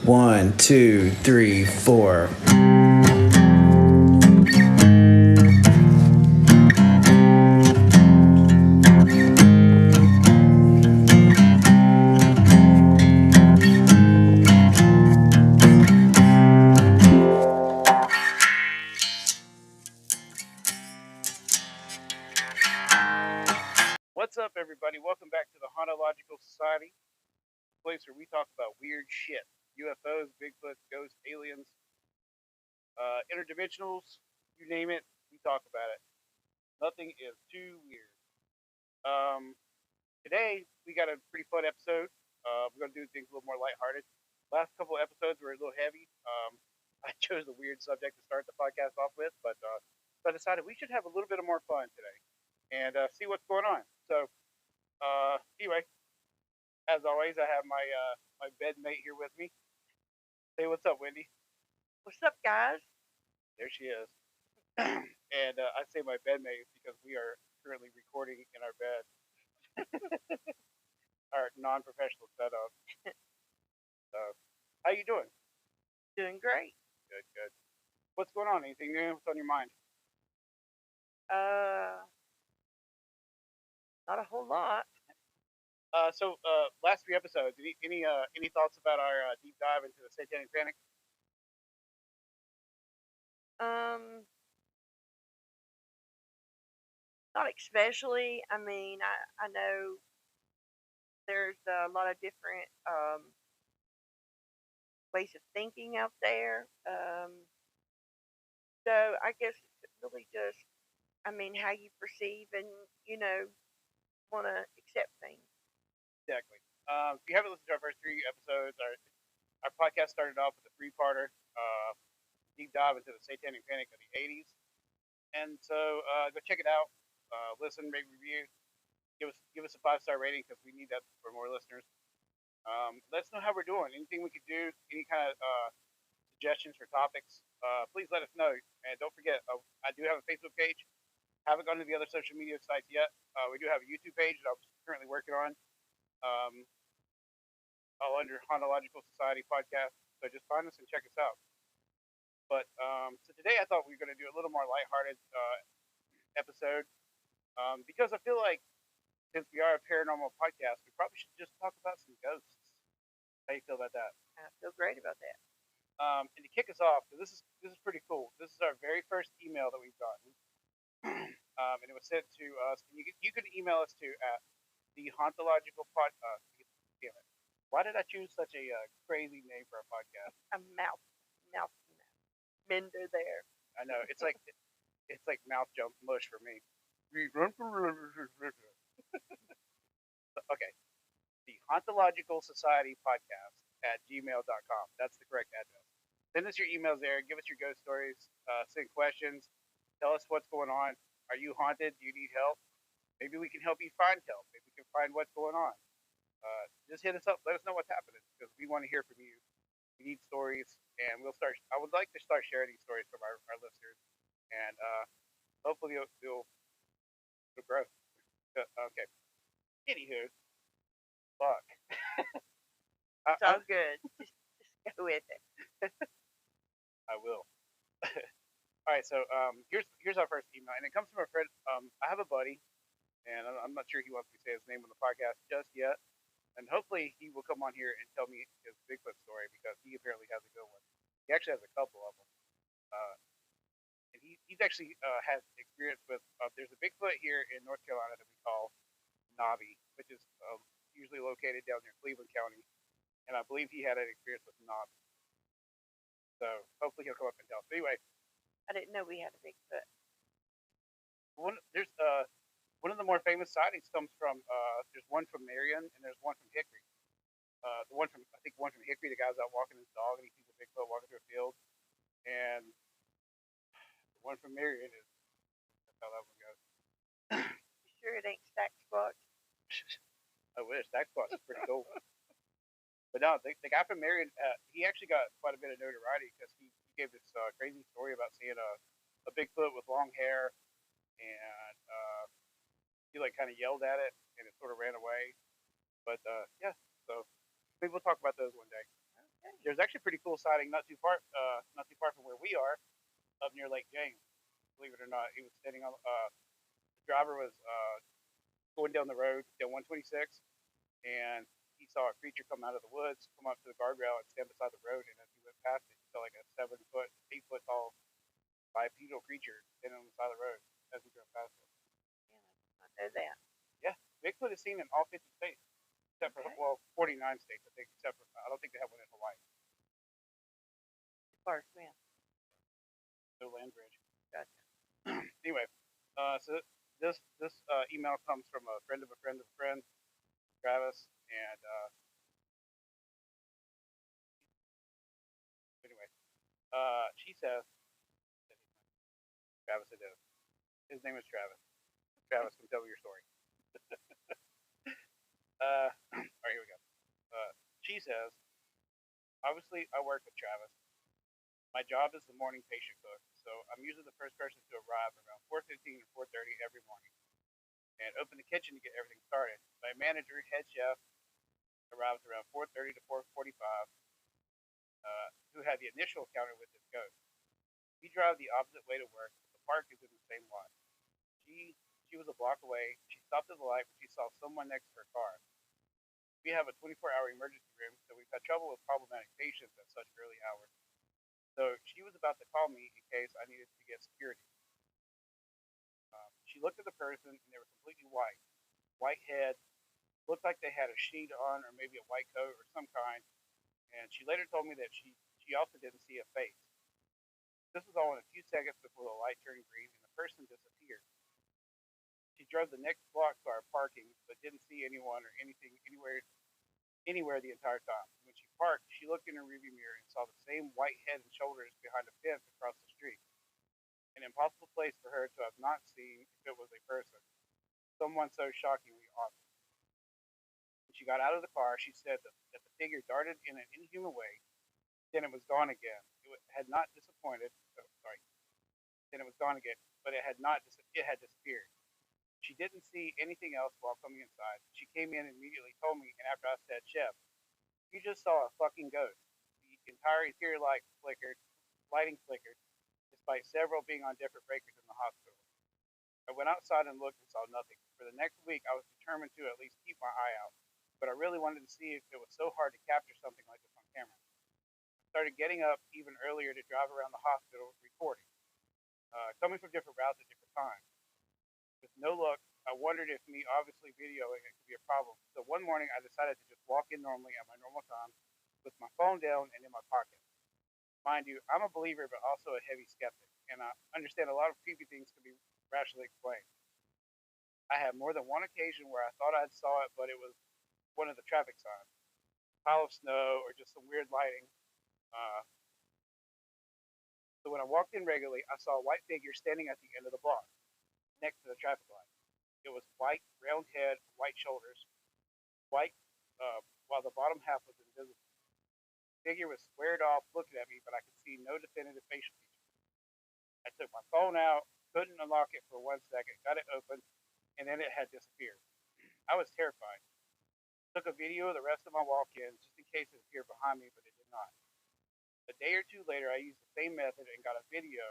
1, 2, 3, 4. What's up, everybody? Welcome back to the Hauntological Society, a place where we talk about weird shit: UFOs, Bigfoot, ghosts, aliens, interdimensionals, you name it, we talk about it. Nothing is too weird. Um, Today, we got a pretty fun episode. We're going to do things a little more lighthearted. Last couple of episodes were a little heavy. I chose a weird subject to start the podcast off with, but I decided we should have a little bit of more fun today and see what's going on. So, anyway, as always, I have my bedmate here with me. Say what's up, Wendy. What's up, guys? There she is. And I say my bedmate because we are currently recording in our bed, our non-professional setup. So, how you doing? Doing great. Good, good. What's going on? Anything new? What's on your mind? Uh, Not a whole lot. Last three episodes. Any thoughts about our deep dive into the Satanic Panic? Um, Not especially. I mean, I know there's a lot of different ways of thinking out there. So I guess it's really just, I mean, how you perceive and want to accept things. Exactly. If you haven't listened to our first three episodes, our podcast started off with a three-parter deep dive into the Satanic Panic of the '80s, and so go check it out. Listen, rate, review. Give us a 5-star rating because we need that for more listeners. Let us know how we're doing. Anything we could do, any kind of suggestions for topics, please let us know. And don't forget, I do have a Facebook page. Haven't gone to the other social media sites yet. We do have a YouTube page that I'm currently working on, um, all under Hauntological Society Podcast. So just find us and check us out. But so today I thought we were going to do a little more lighthearted episode because I feel like since we are a paranormal podcast, we probably should just talk about some ghosts. How you feel about that? I feel great about that. And to kick us off, this is pretty cool. This is our very first email that we've gotten, and it was sent to us. And you can email us to at the hauntological pod. Damn it! Why did I choose such a crazy name for our podcast? A mouth mender there. I know it's like mouth jump mush for me. Okay, the Hauntological Society Podcast at gmail.com. That's the correct address. Send us your emails there. Give us your ghost stories. Send questions. Tell us what's going on. Are you haunted? Do you need help? Maybe we can help you find help. Maybe we can find what's going on. Just hit us up. Let us know what's happening because we want to hear from you. We need stories, and we'll start. I would like to start sharing these stories from our listeners, and hopefully it'll grow. Okay. Anywho, fuck. It's all good. Just go with it. I will. All right, so here's our first email, and it comes from a friend. I have a buddy, and I'm not sure he wants me to say his name on the podcast just yet. And hopefully he will come on here and tell me his Bigfoot story because he apparently has a good one. He actually has a couple of them, uh, and he's actually has experience with. There's a Bigfoot here in North Carolina that we call Nobby, which is usually located down near Cleveland County, and I believe he had an experience with Nobby. So hopefully he'll come up and tell. So anyway, I didn't know we had a Bigfoot. there's one of the more famous sightings comes from there's one from Marion and there's one from Hickory. The one from I think one from Hickory, the guy's out walking his dog and he sees a Bigfoot walking through a field, and the one from Marion is that's how that one goes. You sure it ain't Stack Squatch? I wish that spot is pretty cool. But no, the guy from Marion, he actually got quite a bit of notoriety because he gave this crazy story about seeing a Bigfoot with long hair, and he like kind of yelled at it, and it sort of ran away. But yeah, so maybe we'll talk about those one day. There's actually a pretty cool sighting not too far from where we are, up near Lake James. Believe it or not, he was standing on. The driver was going down the road down 126, and he saw a creature come out of the woods, come up to the guardrail, and stand beside the road. And as he went past it, he saw like a 7 foot, 8 foot tall bipedal creature standing on the side of the road as he drove past it. Yeah, I know that. Yeah, Bigfoot is seen in all 50 states, except for Okay. well, 49 states, I think. Except for I don't think they have one in Hawaii. As far as when. No land bridge. Gotcha. Anyway, so this email comes from a friend of a friend of a friend, Travis, and anyway, she says Travis it is. His name is Travis. Travis, can tell me your story. All right, here we go. She says, obviously, I work with Travis. My job is the morning patient cook, so I'm usually the first person to arrive around 4:15 or 4:30 every morning, and open the kitchen to get everything started. My manager, head chef, arrives around 4:30 to 4:45, who had the initial encounter with this ghost. We drive the opposite way to work, but the park is in the same lot. She she was a block away. She stopped at the light when she saw someone next to her car. We have a 24-hour emergency room, so we've had trouble with problematic patients at such early hours. So she was about to call me in case I needed to get security. She looked at the person, and they were completely white. White head, looked like they had a sheet on or maybe a white coat or some kind. And she later told me that she also didn't see a face. This was all in a few seconds before the light turned green and the person disappeared. She drove the next block to our parking, but didn't see anyone or anything anywhere the entire time. When she parked, she looked in her rearview mirror and saw the same white head and shoulders behind a fence across the street. An impossible place for her to have not seen if it was a person. Someone so shockingly awesome. When she got out of the car, she said that the figure darted in an inhuman way. Then it was gone again. Had not disappointed. Oh, sorry. Then it was gone again, but it had disappeared. She didn't see anything else while coming inside. She came in and immediately told me, and after I said, "Chef, you just saw a fucking ghost." The entire interior lighting flickered, despite several being on different breakers in the hospital. I went outside and looked and saw nothing. For the next week, I was determined to at least keep my eye out, but I really wanted to see if it was so hard to capture something like this on camera. I started getting up even earlier to drive around the hospital recording, coming from different routes at different times. With no luck, I wondered if me obviously videoing it could be a problem. So one morning, I decided to just walk in normally at my normal time with my phone down and in my pocket. Mind you, I'm a believer but also a heavy skeptic, and I understand a lot of creepy things can be rationally explained. I had more than one occasion where I thought I saw it, but it was one of the traffic signs, a pile of snow, or just some weird lighting. Uh, so when I walked in regularly, I saw a white figure standing at the end of the block, next to the traffic light. It was white, round head, white shoulders, white, while the bottom half was invisible. The figure was squared off, looking at me, but I could see no definitive facial features. I took my phone out, couldn't unlock it for 1 second, got it open, and then it had disappeared. I was terrified. Took a video of the rest of my walk-in just in case it appeared behind me, but it did not. A day or two later, I used the same method and got a video,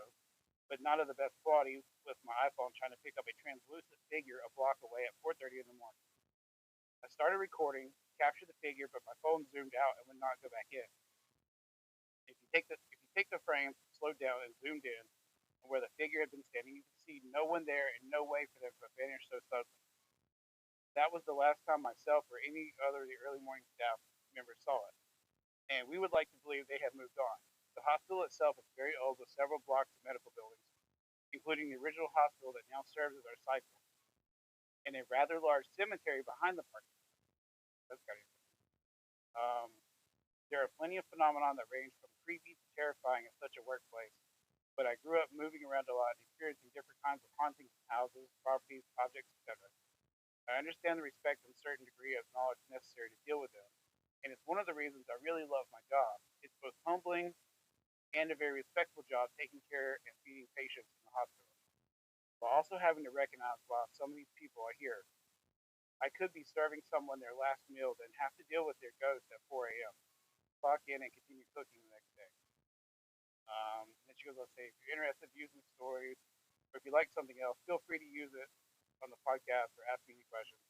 but not of the best quality, with my iPhone trying to pick up a translucent figure a block away at 4:30 in the morning. I started recording, captured the figure, but my phone zoomed out and would not go back in. If you take the frame, slowed down and zoomed in, and where the figure had been standing, you could see no one there and no way for them to have vanished so suddenly. That was the last time myself or any other of the early morning staff members saw it, and we would like to believe they have moved on. The hospital itself is very old with several blocks of medical buildings, including the original hospital that now serves as our site, and a rather large cemetery behind the park. That's kind of interesting. There are plenty of phenomena that range from creepy to terrifying at such a workplace, but I grew up moving around a lot and experiencing different kinds of hauntings in houses, properties, objects, etc. I understand the respect and certain degree of knowledge necessary to deal with them, and it's one of the reasons I really love my job. It's both humbling and a very respectful job taking care and feeding patients in the hospital, while also having to recognize why some of these people are here. I could be serving someone their last meal, then have to deal with their ghost at 4 a.m. clock in and continue cooking the next day. And she goes, let's say, if you're interested in using stories, or if you like something else, feel free to use it on the podcast or ask me any questions.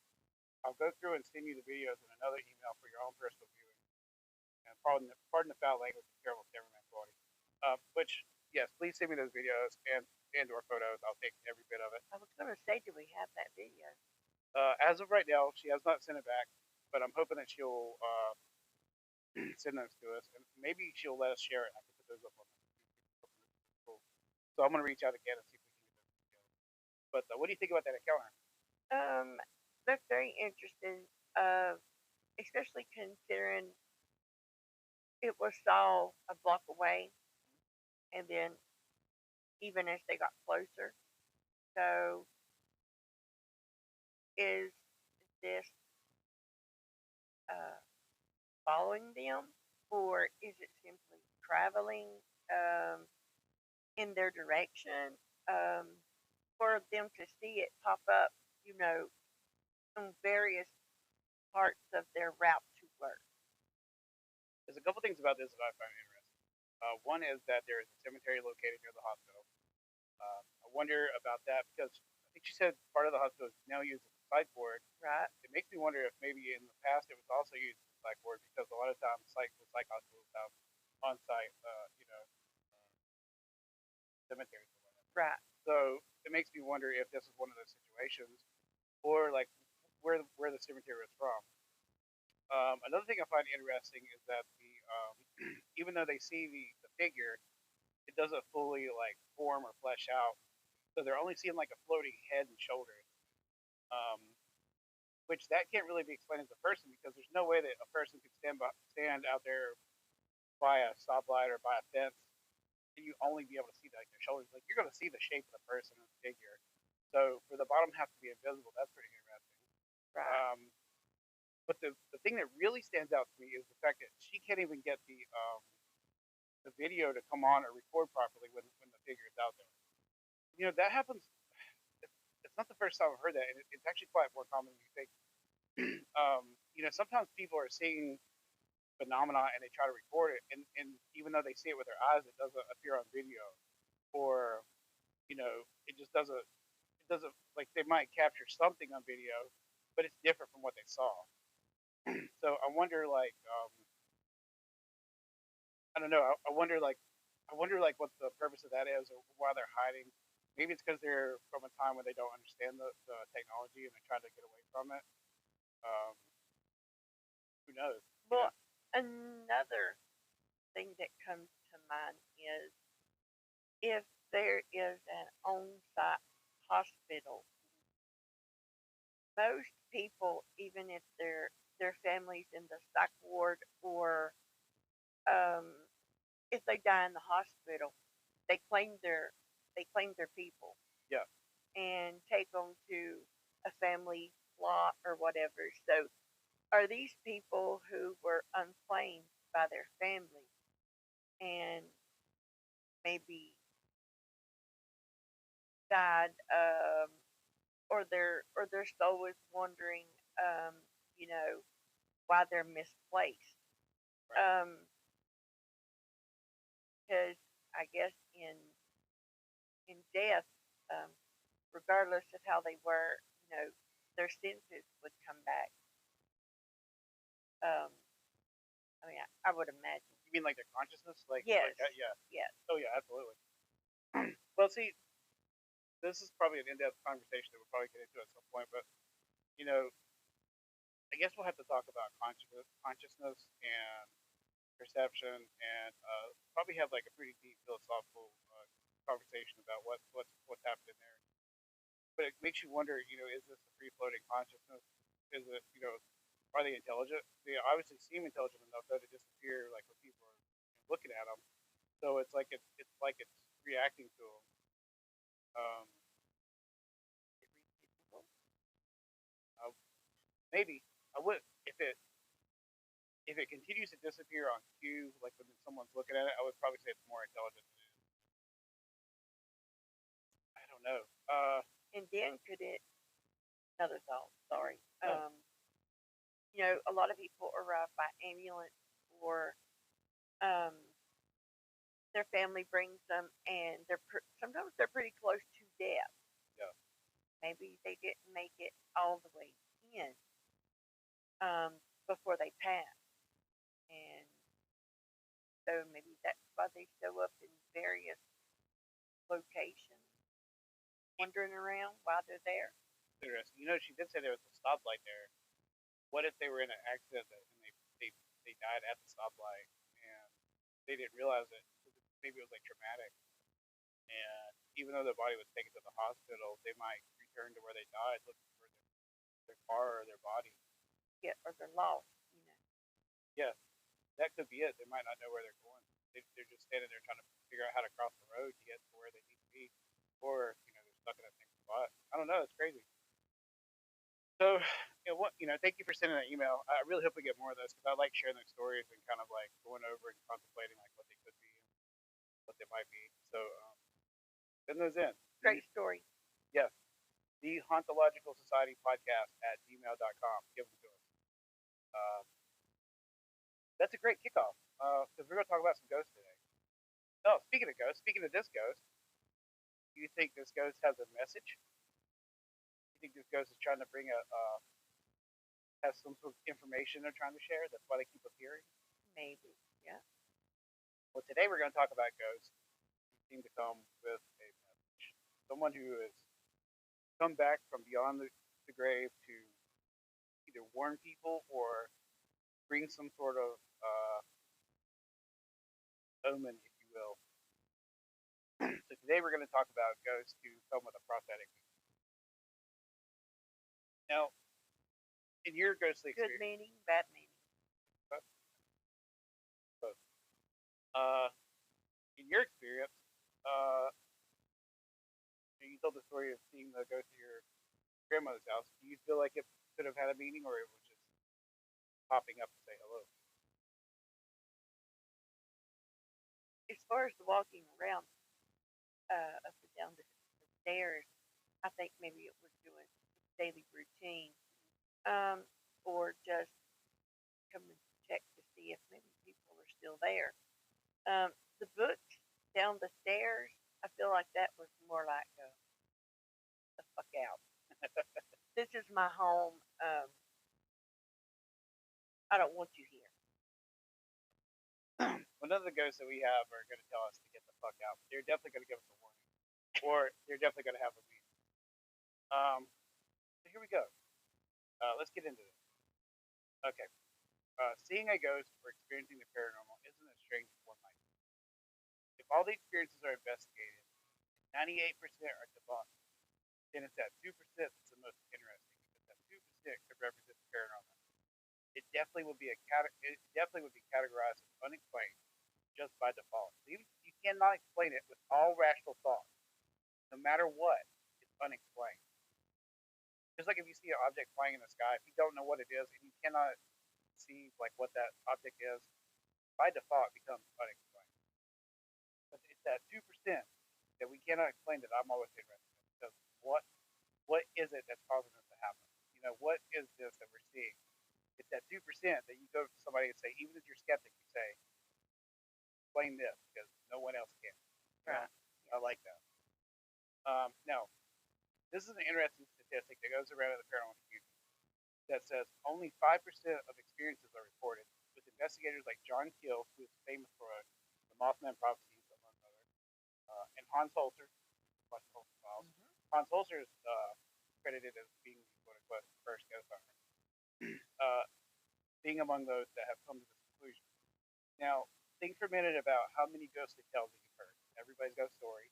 I'll go through and send you the videos in another email for your own personal viewing. And pardon the foul language and terrible cameraman quality. Which, yes, please send me those videos and or photos. I'll take every bit of it. I was gonna say, do we have that video? As of right now, she has not sent it back, but I'm hoping that she'll send those to us, and maybe she'll let us share it. I can put those up on the YouTube. So I'm gonna reach out again and see if we can get those together. But what do you think about that encounter? That's very interesting. Especially considering it was saw a block away, and then even as they got closer. So is this uh, following them, or is it simply traveling in their direction for them to see it pop up, you know, on various parts of their route to work? There's a couple things about this that I find interesting. One is that there is a cemetery located near the hospital. I wonder about that because I think she said part of the hospital is now used as a psych ward. Right. It makes me wonder if maybe in the past it was also used as a psych ward because a lot of times the psych hospitals have on-site, cemeteries or whatever. Right. So it makes me wonder if this is one of those situations, or like where the cemetery was from. Another thing I find interesting is that the even though they see the figure, it doesn't fully like form or flesh out. So they're only seeing like a floating head and shoulders, um, which that can't really be explained as a person because there's no way that a person could stand out there by a stoplight or by a fence and you only be able to see like their shoulders. Like you're going to see the shape of the person and the figure. So for the bottom half to be invisible, that's pretty interesting. Right. But the thing that really stands out to me is the fact that she can't even get the video to come on or record properly when the figure is out there. You know, that happens. It's not the first time I've heard that, and it's actually quite more common than you think. You know, sometimes people are seeing phenomena and they try to record it, and even though they see it with their eyes, it doesn't appear on video, or you know, it doesn't like they might capture something on video, but it's different from what they saw. So I wonder, like, I don't know. I wonder like what the purpose of that is, or why they're hiding. Maybe it's because they're from a time when they don't understand the technology and they're trying to get away from it. Um, who knows? You Well, know? another thing that comes to mind is if there is an on-site hospital, most people, even if their families in the psych ward, or um, if they die in the hospital, they claim their people Yeah. and take them to a family plot or whatever. So, are these people who were unclaimed by their family and maybe died, or their soul is wondering, um, you know, why they're misplaced? Right. Because I guess in death, um, regardless of how they were, you know, their senses would come back. Um, I mean, I would imagine. You mean like their consciousness? Yes. Like that? Yeah. Yes. Oh yeah, absolutely. Well, see, this is probably an in-depth conversation that we'll probably get into at some point, but you know, I guess we'll have to talk about consciousness and perception, and probably have like a pretty deep philosophical conversation about what's happening there. But it makes you wonder, you know, is this a free floating consciousness? Is it, you know, are they intelligent? They obviously seem intelligent enough though to disappear like when people are looking at them. So it's like it's reacting to them. Um, uh, maybe I would if it continues to disappear on cue, like when someone's looking at it, I would probably say it's more intelligent than it is. I don't know. And then could it? Another thought. Sorry. No. You know, a lot of people arrive by ambulance or um, their family brings them, and sometimes they're pretty close to death. Yeah. Maybe they didn't make it all the way in before they pass, and so maybe that's why they show up in various locations, wandering around while they're there. Interesting. She did say there was a stoplight there. What if they were in an accident and they they died at the stoplight and they didn't realize it? Maybe it was like traumatic, and even though their body was taken to the hospital, they might return to where they died looking for their car or their body. Yeah, or they're lost. Yeah, that could be it. They might not know where they're going. They're just standing there trying to figure out how to cross the road to get to where they need to be, or they're stuck in that same spot. I don't know. It's crazy. So, thank you for sending that email. I really hope we get more of those because I like sharing those stories and kind of like going over and contemplating like what they could be and what they might be. So, send those in. Great story. Yes, the Hauntological Society podcast at gmail.com. Give them to us. Uh, that's a great kickoff because we're going to talk about some ghosts today. Oh, speaking of ghosts, speaking of this ghost, do you think this ghost has a message? Do you think this ghost is trying to bring has some sort of information they're trying to share? That's why they keep appearing? Maybe. Yeah. Well, today we're going to talk about ghosts who seem to come with a message. Someone who has come back from beyond the grave to either warn people or bring some sort of omen, if you will. So today we're going to talk about ghosts who come with a prosthetic. Now, in your ghostly Good experience, meaning, bad meaning. uh, in your experience, uh, you told the story of seeing the ghost of your grandmother's house. Do you feel like it could have had a meaning, or it was just popping up to say hello? As far as the walking around up and down the stairs, I think maybe it was doing its daily routine, or just coming to check to see if maybe people are still there. The books down the stairs, I feel like that was more like the fuck out. This is my home. I don't want you here. Well, none of the ghosts that we have are going to tell us to get the fuck out. They're definitely going to give us a warning, or they're definitely going to have a meeting. So here we go. Let's get into this. Okay. Seeing a ghost or experiencing the paranormal isn't as strange as one might think. If all the experiences are investigated, 98% are debunked, then it's that 2% that's the most interesting because that 2% could represent the paranormal. It definitely would be categorized as unexplained just by default. So you cannot explain it with all rational thought. No matter what, it's unexplained. Just like if you see an object flying in the sky, if you don't know what it is and you cannot see like what that object is, by default it becomes unexplained. But it's that 2% that we cannot explain that I'm always interested in. Because what is it that's causing this to happen? What is this that we're seeing? It's that 2% that you go to somebody and say, even if you're skeptic, you say, explain this because no one else can. Right. I like that. Now, this is an interesting statistic that goes around in the paranormal community that says only 5% of experiences are reported, with investigators like John Keel, who is famous for the Mothman prophecies, among others, and Hans Holzer, Files. Mm-hmm. Hans Holzer is credited as being the quote-unquote first ghost hunter, being among those that have come to this conclusion. Now, think for a minute about how many ghostly tales that you've heard. Everybody's got a story.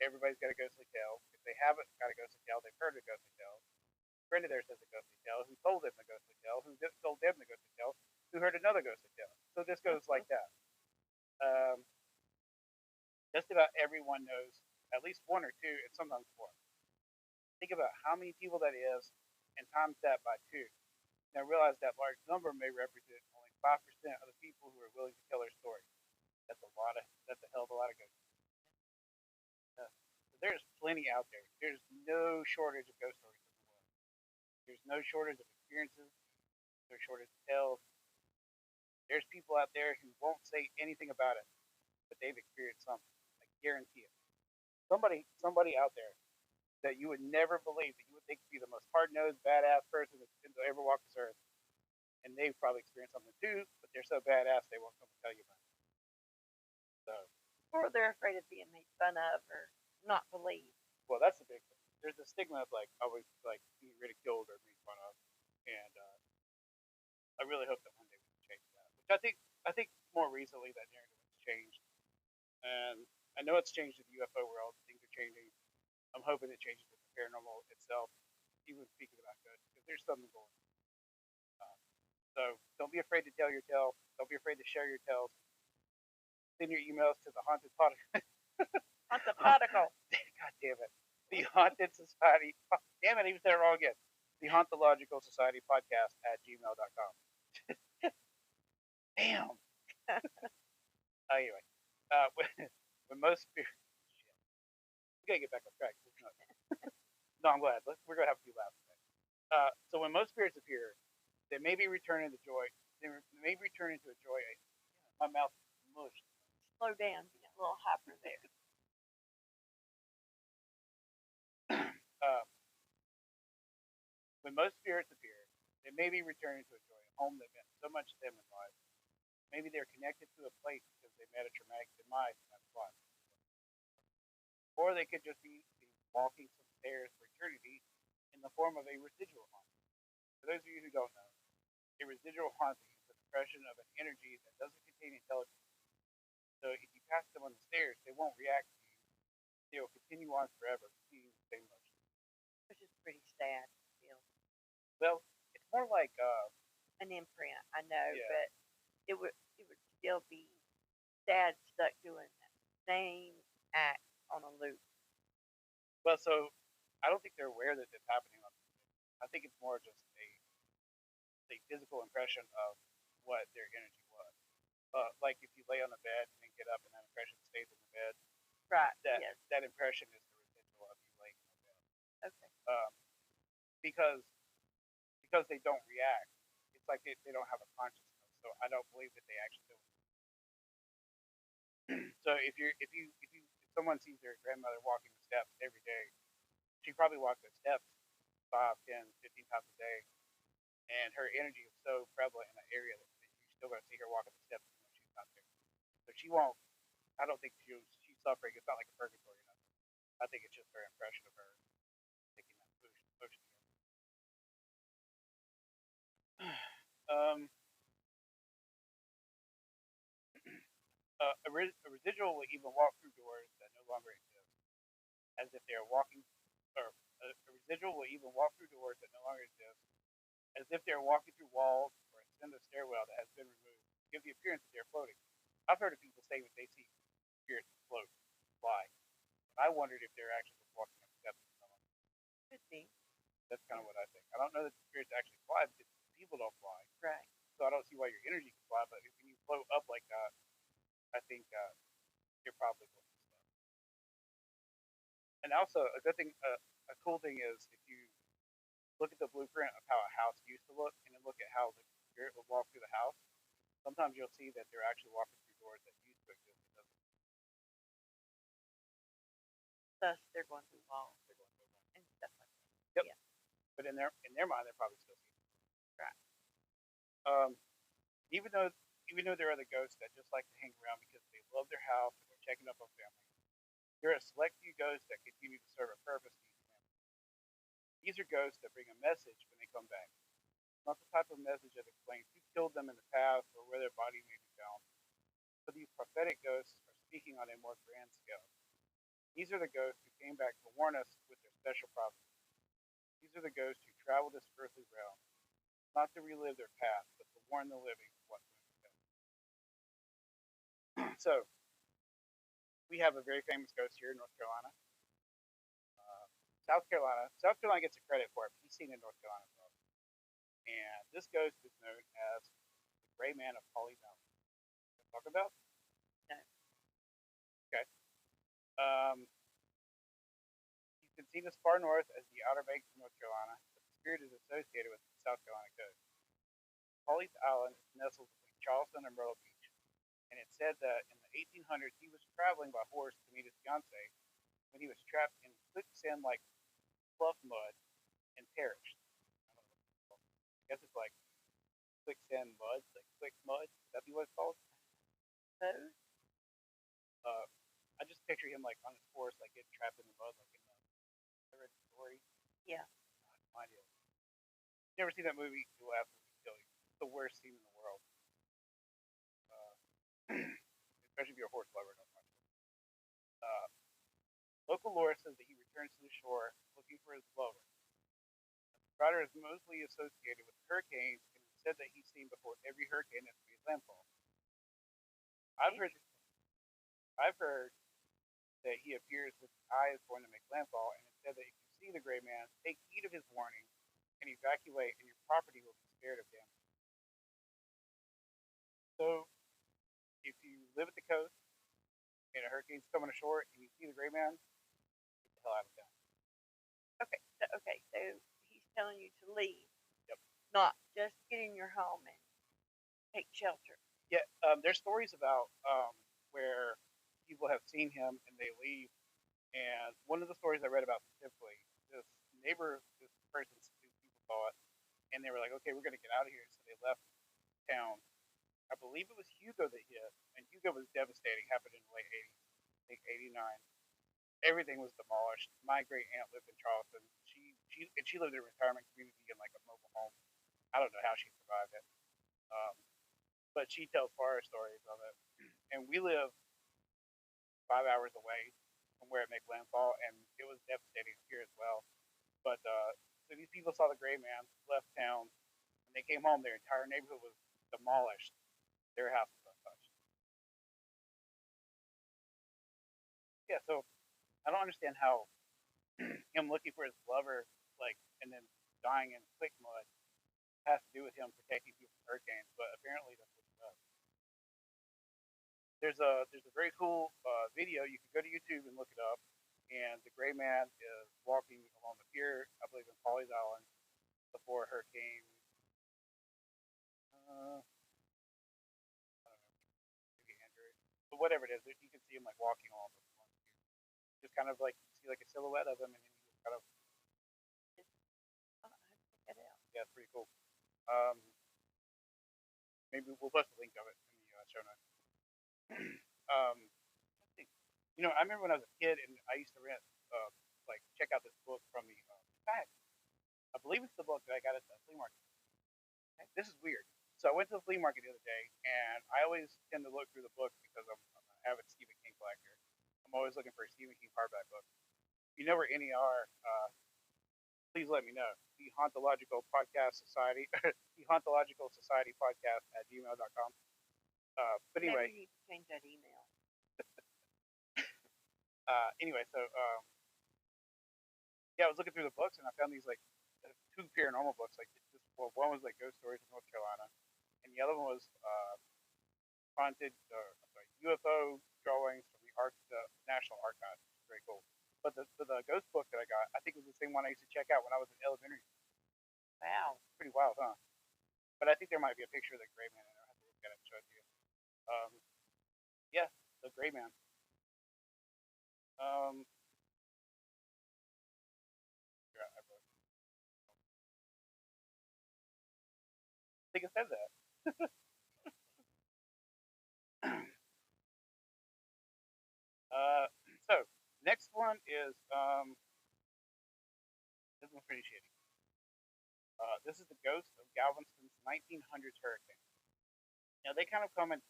Everybody's got a ghostly tale. If they haven't got a ghostly tale, they've heard a ghostly tale. A friend of theirs has a ghostly tale. Who told them the ghostly tale? Who told them the ghostly tale? Who heard another ghostly tale? So this goes like that. Just about everyone knows at least one or two, and sometimes more. Think about how many people that is, and times that by two. Now realize that large number may represent only 5% of the people who are willing to tell their story. That's a hell of a lot of ghosts. There's plenty out there. There's no shortage of ghost stories in the world. There's no shortage of experiences. No shortage of tales. There's people out there who won't say anything about it, but they've experienced something. I guarantee it. Somebody out there that you would never believe, that you would think would be the most hard-nosed, badass person that's ever walked this earth, and they've probably experienced something too, but they're so badass they won't come and tell you about it. So, Or they're afraid of being made fun of or not believed. well, that's the big thing. There's a stigma of like always like being ridiculed or made fun of, and I really hope that one day we can change that. Which I think more recently that narrative has changed, and I know it's changed in the UFO world. Things are changing. I'm hoping it changes with the paranormal itself, even speaking about ghosts, because there's something going on. So don't be afraid to tell your tale. Don't be afraid to share your tales. Send your emails to the haunted podcast. Not the particle. God damn it. The Haunted Society. Damn it, I even said it wrong again. The Hauntological Society Podcast at gmail.com. Damn. Anyway, when most spirits. We gotta get back on track. No, I'm glad. We're gonna have a few laughs today. So when most spirits appear, they may be returning to joy. They may be returning to a joy. My mouth is mushed. Slow down. Be a little hyper there. Uh, when most spirits appear, they may be returning to a joy, a home that meant so much to them in life. Maybe they're connected to a place because they met a traumatic demise and that's why. Or they could just be walking some stairs for eternity in the form of a residual haunting. For those of you who don't know, a residual haunting is the impression of an energy that doesn't contain intelligence. So if you pass them on the stairs, they won't react to you. They will continue on forever, repeating the same motion. Which is pretty sad still. Well, it's more like An imprint, I know, Yeah. but it would still be sad stuck doing that same act on a loop. well, so I don't think they're aware that it's happening. I think it's more just a physical impression of what their energy was. Like if you lay on the bed and then get up and that impression stays in the bed, Right. that Yes. that impression is the residual of you laying in the bed. Okay. Because they don't react. It's like they don't have a consciousness. So I don't believe that they actually do. So if someone sees their grandmother walking the steps every day, she probably walks the steps 5, 10, 15 times a day, and her energy is so prevalent in that area that you're still going to see her walking the steps even when she's not there. So she won't. I don't think she's suffering. It's not like a purgatory or nothing. I think it's just her impression of her taking that push together. A residual will even walk through doors that no longer exist, as if they are walking, or a residual will even walk through doors that no longer exist, as if they are walking through walls or ascend a stairwell that has been removed, to give the appearance that they are floating. I've heard of people say that they see spirits float, fly. And I wondered if they're actually just walking up steps or something. Could be. That's kind of what I think. I don't know that the spirits actually fly because people don't fly, Right. so I don't see why your energy can fly. But if you float up like that, I think you're probably going to stuff. And also, a good thing, a cool thing is if you look at the blueprint of how a house used to look, and then look at how the spirit will walk through the house. Sometimes you'll see that they're actually walking through doors that used to exist. It doesn't. Thus, they're going through walls They're going through them. and stuff like that. Yep. Yeah. But in their mind, they're probably still seeing. Right. Even though there are the ghosts that just like to hang around because they love their house and they're checking up on family, there are a select few ghosts that continue to serve a purpose to these families. These are ghosts that bring a message when they come back. Not the type of message that explains who killed them in the past or where their body may be found. But these prophetic ghosts are speaking on a more grand scale. These are the ghosts who came back to warn us with their special prophecy. These are the ghosts who travel this earthly realm, not to relive their past, but to warn the living of what to expect. So, we have a very famous ghost here in North Carolina. South Carolina gets a credit for it, but he's seen in North Carolina as well. And this ghost is known as the Gray Man of Pawleys Island. Talk about? No. Okay. He's been seen as far north as the Outer Banks of North Carolina, but the spirit is associated with the South Carolina coast. Pawleys Island is nestled between Charleston and Myrtle Beach, and it said that in the 1800s he was traveling by horse to meet his fiancee when he was trapped in quicksand like fluff mud and perished. I don't know. I guess it's like quicksand mud, like quick mud. Would that be what it's called? Those? Uh, I just picture him like on his horse, like getting trapped in the mud, like in the I read the story. Yeah. No idea. You never seen that movie? It will absolutely kill you. It's the worst scene in the world. Uh, especially if you're a horse lover. Don't watch it. Uh, Local lore says that he returns to the shore looking for his lover. The rider is mostly associated with hurricanes, and it's said that he's seen before every hurricane that's made landfall. I've heard, I've heard that he appears with his eyes going to make landfall, and it said that if you see the gray man, take heed of his warning and evacuate, and your property will be spared of damage. So, if you live at the coast and a hurricane's coming ashore and you see the gray man, get the hell out of town. Okay, so he's telling you to leave, Yep. not just get in your home and take shelter. Yeah, there's stories about where people have seen him and they leave. And one of the stories I read about specifically, this neighbor, this person's these people saw it, and they were like, "Okay, we're going to get out of here." So they left town. I believe it was Hugo that hit, and Hugo was devastating. Happened in the late '80s, I think '89. Everything was demolished. My great aunt lived in Charleston. She lived in a retirement community in like a mobile home. I don't know how she survived it, um, but she tells horror stories of it. And we live 5 hours away from where it made landfall, and it was devastating here as well. But so these people saw the gray man, left town, when they came home, their entire neighborhood was demolished. Their house was untouched. Yeah, so I don't understand how him looking for his lover, like, and then dying in quick mud has to do with him protecting people from hurricanes, but apparently that's what he does. There's a very cool video. You can go to YouTube and look it up. And the gray man is walking along the pier, I believe in Pawleys Island, before Hurricane. I don't know, maybe Andrew, but whatever it is, you can see him like walking along the pier. Just kind of like you see like a silhouette of him, and then he just kind of Oh, I have to check that out. yeah, it's pretty cool. Um, Maybe we'll post a link of it in the show notes. Let's see. I remember when I was a kid and I used to rent, like, check out this book from the. In fact, I believe it's the book that I got at the flea market. This is weird. So I went to the flea market the other day, and I always tend to look through the books because I'm an avid Stephen King collector. I'm always looking for a Stephen King hardback book. If you know where any are, please let me know. The Hauntological Podcast Society, the Hauntological Society Podcast at gmail.com. But Maybe anyway, you need to change that email. anyway, so yeah, I was looking through the books and I found these like two paranormal books. Like this, well, one was like Ghost Stories of North Carolina, and the other one was UFO drawings from the National Archives. Which is very cool. But the ghost book that I got, I think it was the same one I used to check out when I was in elementary. Wow. Pretty wild, huh? But I think there might be a picture of the gray man in there. I have to look at it and show it to you. Um, yeah, the gray man. Um, yeah, I think it said that. So next one is this one's pretty shitty. This is the ghost of Galveston's 1900s hurricane. They kind of come and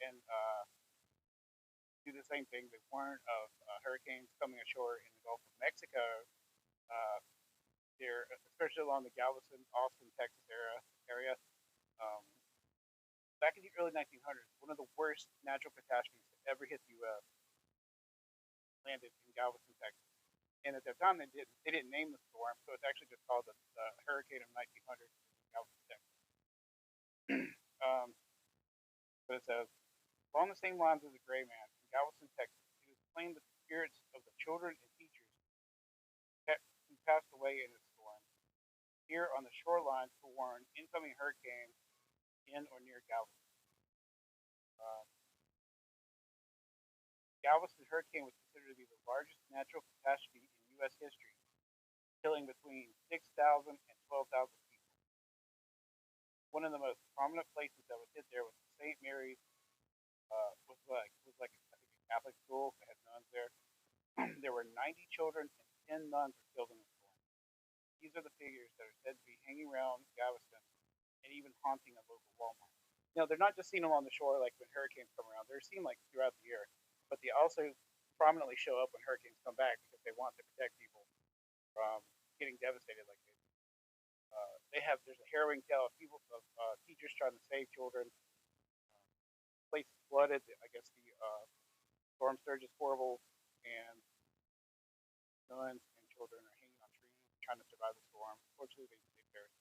do the same thing. They warn of hurricanes coming ashore in the Gulf of Mexico. Uh, they're especially along the Galveston, Austin, Texas area. Um, Back in the early 1900s, one of the worst natural catastrophes that ever hit the U.S. landed in Galveston, Texas. And at that time, they didn't name the storm, so it's actually just called the Hurricane of 1900 in Galveston, Texas. But it says, along the same lines as the Gray Man in Galveston, Texas, it is claimed that the spirits of the children and teachers who passed away in the storm appear on the shoreline to warn incoming hurricanes in or near Galveston. Uh, Galveston hurricane was considered to be the largest natural catastrophe in U.S. history, killing between 6,000 and 12,000 people. One of the most prominent places that was hit there was St. Mary's. Was like I think a Catholic school that had nuns there. There were 90 children and 10 nuns were killed in the storm. These are the figures that are said to be hanging around Galveston and even haunting a local Walmart. Now, they're not just seen along the shore like when hurricanes come around. They're seen like throughout the year, but they also prominently show up when hurricanes come back because they want to protect people from getting devastated like they do. There's a harrowing tale of people of teachers trying to save children. Place is flooded. I guess the storm surge is horrible, and nuns and children are hanging on trees trying to survive the storm. Fortunately, they perish,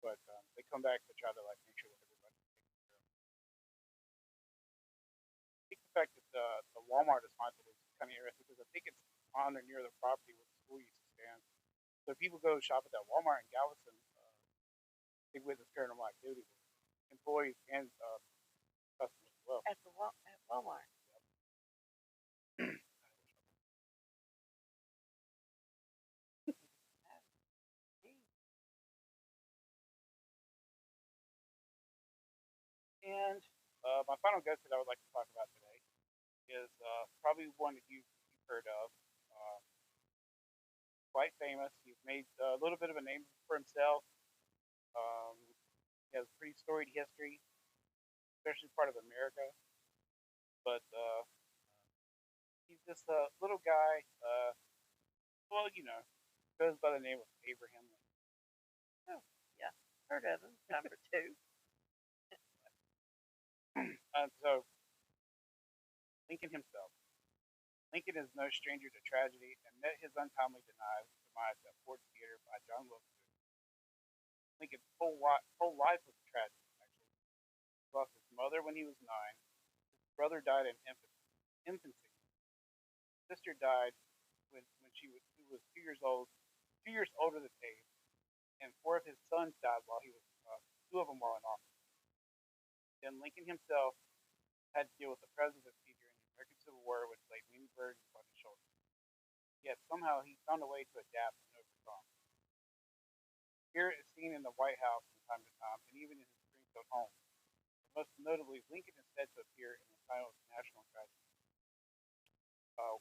but they come back to try to like make sure that everybody's taken care of. I think the fact that the Walmart is haunted is kind of interesting because I think it's on or near the property where the school used to stand. So if people go shop at that Walmart in Galveston, big witness paranormal activity with employees and customers as well. At Walmart. Gee. And my final guest that I would like to talk about today is probably one that you've heard of. Uh, Quite famous. He's made a little bit of a name for himself. Um, he has a pretty storied history, especially part of America. But he's just a little guy. Well, goes by the name of Abraham Lincoln. Oh, yeah. Heard of him. Number two. So Lincoln himself. Lincoln is no stranger to tragedy and met his untimely demise at Ford's Theater by John Wilkes Booth. Lincoln's whole life was a tragedy, actually. He lost his mother when he was 9. His brother died in infancy. His sister died when he was 2 years old, 2 years older than Abe, and 4 of his sons died while he was 2 of them while in office. Then Lincoln himself had to deal with the presidency during the American Civil War, which laid many burdens on his shoulders. Yet somehow he found a way to adapt and overcome. Here is seen in the White House from time to time, and even in his Springfield home. Most notably, Lincoln is said to appear in the title of National Tragedy. Uh,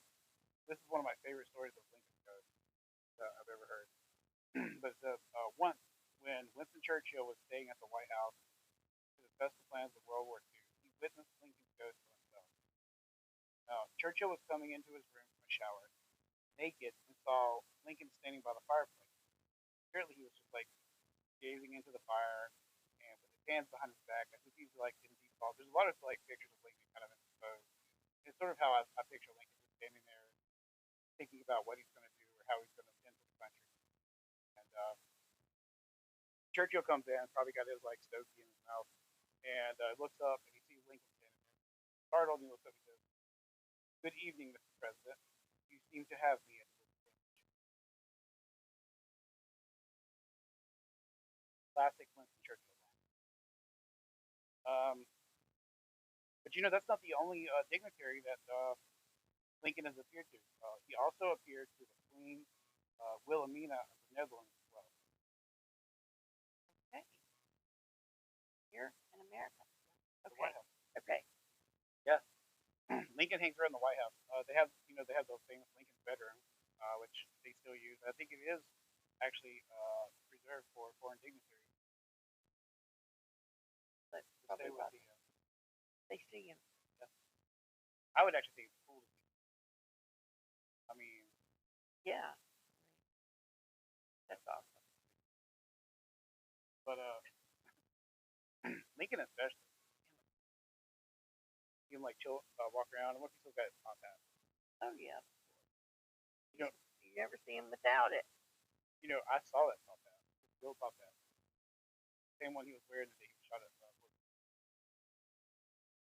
this is one of my favorite stories of Lincoln ghost that I've ever heard. But once, when Winston Churchill was staying at the White House to discuss the plans of World War II, he witnessed Lincoln's ghost for himself. Now, Churchill was coming into his room from a shower, naked, and saw Lincoln standing by the fireplace. Apparently, he was just like gazing into the fire and with his hands behind his back, as if he's like in deep thought. There's a lot of like pictures of Lincoln kind of in his pose. It's sort of how I picture Lincoln just standing there, thinking about what he's going to do or how he's going to tend to the country. And Churchill comes in, probably got his like stogie in his mouth, and looks up and he sees Lincoln standing there. Startled, he looks up and says, "Good evening, Mr. President. You seem to have me at your privilege." Classic Winston Churchill line. But that's not the only dignitary that Lincoln has appeared to. He also appeared to the Queen Wilhelmina of the Netherlands as well. Okay. Here in America. The Okay. White House. Okay. Yes. Lincoln hangs around the White House. They have those famous Lincoln bedrooms, which they still use. I think it is actually reserved for foreign dignitaries But to stay probably with why the. they see him. Yeah. I would actually think it's cool to see. I mean, Yeah. That's awesome. but Lincoln especially, he can like chill, walk around, and what if he still got his top hat? Oh yeah. You know, You never see him without it. I saw that top hat, his real top hat, same one he was wearing the day he was shot at.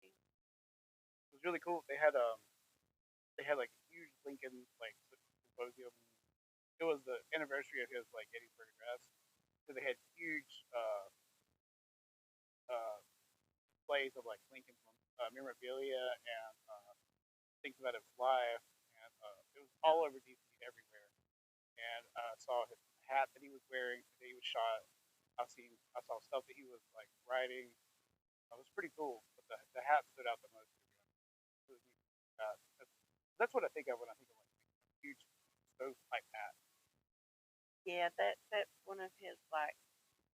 It was really cool. They had like a huge Lincoln like symposium. It was the anniversary of his like Gettysburg Address, so they had huge displays of like Lincoln's memorabilia and things about his life, and it was all over DC everywhere. And I saw his hat that he was wearing the day he was shot. I saw stuff that he was like writing. It was pretty cool, but the hat stood out the most. To me. It was neat. That's what I think of when I think of like huge stove pipe hat. Yeah, that's one of his like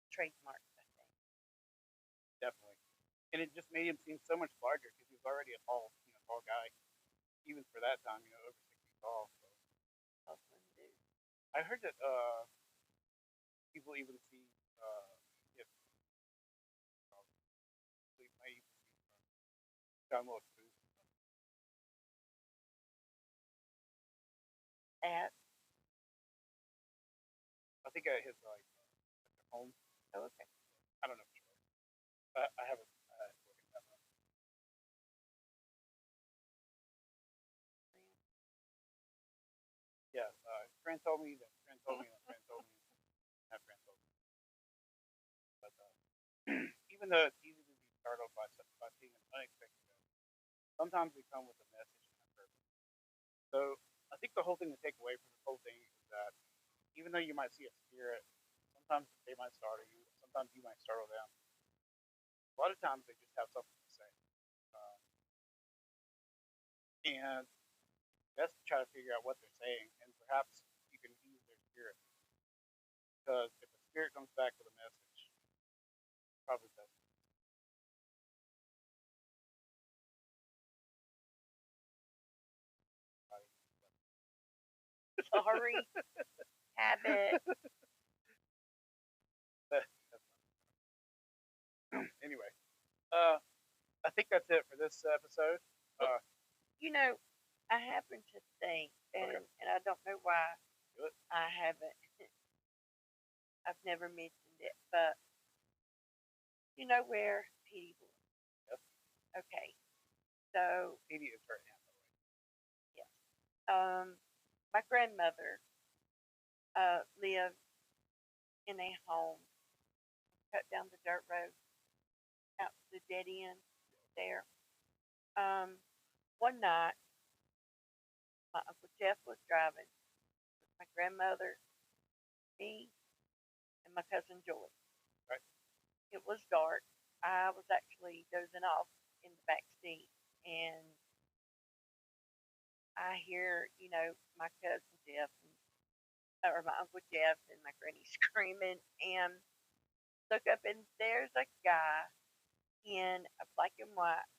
trademarks, I think. Definitely, and it just made him seem so much larger because he was already a tall guy, even for that time, over 6 feet tall. So Awesome dude. I heard that people even see if we may even see John Wilkes Booth. At I think at his like at their home. oh, okay. I don't know for sure. I haven't looked at that. Yeah, Fran told me that. Fran told me that. Fran told me. Not Fran told me. But even though it's easy to be startled by seeing an unexpected event, sometimes they come with a message and a purpose. So I think the whole thing to take away from this whole thing is that even though you might see a spirit, sometimes they might startle you. Sometimes you might startle them. A lot of times they just have something to say, um, and best to try to figure out what they're saying, and perhaps you can use their spirit. Because if a spirit comes back with a message, probably best. Sorry, habit. Anyway, I think that's it for this episode. Uh, You know, I happen to think, okay, and I don't know why do it. I haven't. I've never mentioned it, but you know where Petey was? Yes, Okay, so Petey is her aunt, by the way. yeah, my grandmother lived in a home cut down the dirt road out to the dead end there. Um, one night, my uncle Jeff was driving with my grandmother, me, and my cousin Joy. Right? It was dark. I was actually dozing off in the back seat, and I hear, my cousin Jeff or my uncle Jeff and my granny screaming, and look up, and there's a guy in a black and white.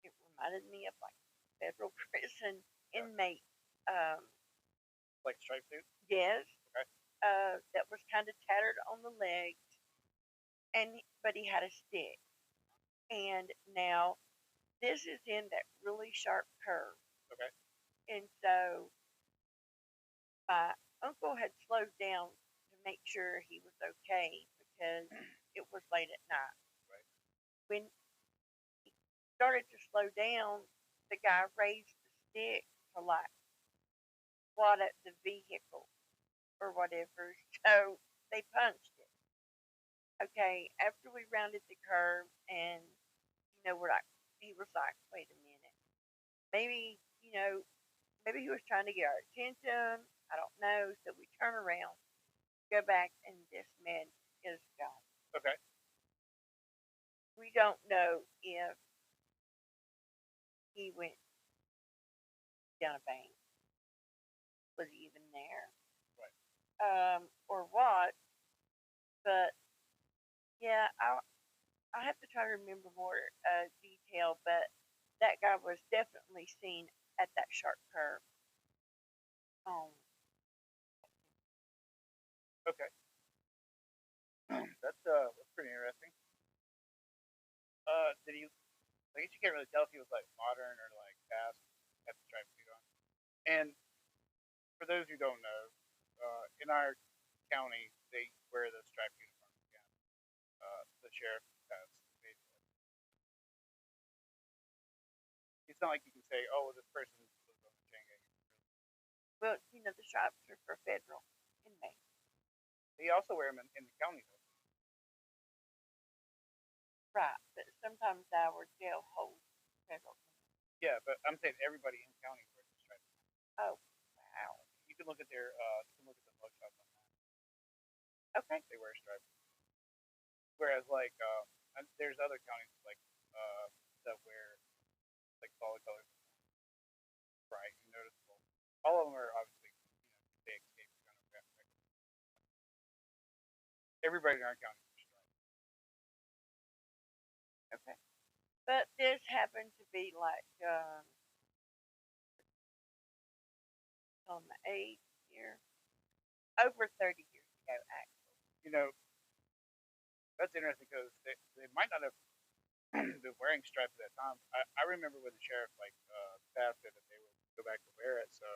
It reminded me of like federal prison Yeah, inmate. Um, like striped suit. yes, Okay. that was kind of tattered on the legs, but he had a stick. And now this is in that really sharp curve, Okay. and so my uncle had slowed down to make sure he was okay because it was late at night. Right. When he started to slow down, the guy raised the stick to like swat at the vehicle or whatever. So they punched it. Okay, after we rounded the curve and we're like he was like, wait a minute. Maybe, maybe he was trying to get our attention. I don't know. So we turn around, go back, and this man is gone. Okay. We don't know if he went down a bank, was he even there, Right. or what. But yeah, I have to try to remember more detail. But that guy was definitely seen at that sharp curve. Um, Okay. That's pretty interesting. Did he? I guess you can't really tell if he was like modern or like past. Had the striped suit on. And for those who don't know, in our county they wear the striped uniforms again. The sheriff has made. It's not like you can say, "Oh, well, this person was on the chain gang." well, the stripes are for federal inmates. They also wear them in the county though. Right, but sometimes our jail holds federal. Yeah, but I'm saying everybody in the county wears a stripe. Oh, wow. You can look at you can look at the mugshots on that. Okay. They wear a stripe. Whereas like there's other counties like uh, that wear like solid colors, bright and noticeable. All of them are obviously they escape kind of everybody in our county wears stripes. Okay. But this happened to be like on the 8 year, over 30 years ago, actually. You know, that's interesting because they might not have been wearing stripes at that time. I remember when the sheriff like passed it that they would go back to wear it. So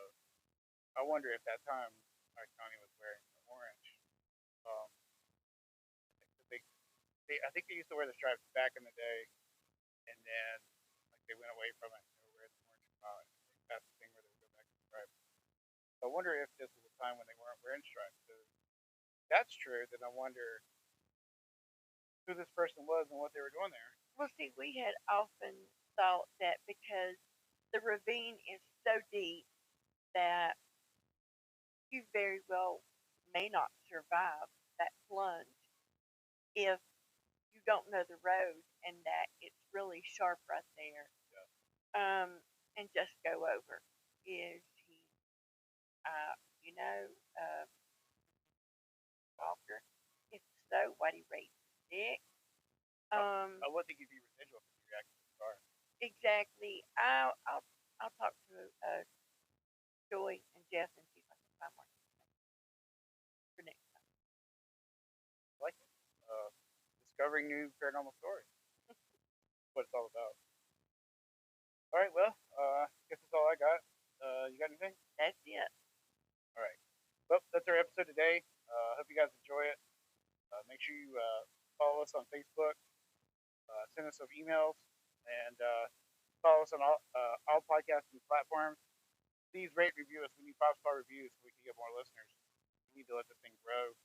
I wonder if that time our county was wearing the orange. Um, they, I think they used to wear the stripes back in the day, and then like they went away from it and they were wearing the orange. That's the thing where they would go back to stripes. So I wonder if this was a time when they weren't wearing stripes. So if that's true, then I wonder who this person was and what they were doing there. Well, see, we had often thought that because the ravine is so deep that you very well may not survive that plunge if you don't know the road and that it's really sharp right there. Yeah. And just go over. Is he, uh, you know, uh, Walker? If so, why do you raise the stick? I wouldn't think he'd be residual because he reacted to the car. Exactly. I'll talk to Joy and Jeff and see if I can find more for next time. I like it. Discovering new paranormal stories. What it's all about. All right, well, guess that's all I got. You got anything? That's it. All right. Well, that's our episode today. Hope you guys enjoy it. Make sure you follow us on Facebook. Send us some emails and follow us on all podcasting platforms. Please rate, review us. We need 5-star reviews so we can get more listeners. We need to let this thing grow.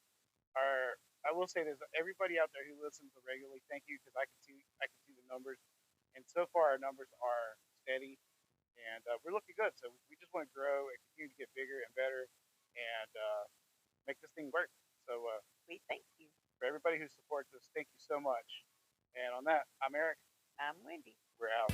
I will say this: everybody out there who listens regularly, thank you because I can see the numbers, and so far our numbers are steady, and we're looking good. So we just want to grow and continue to get bigger and better, and make this thing work. So We thank you. for everybody who supports us, thank you so much. And on that, I'm Eric. I'm Wendy. We're out.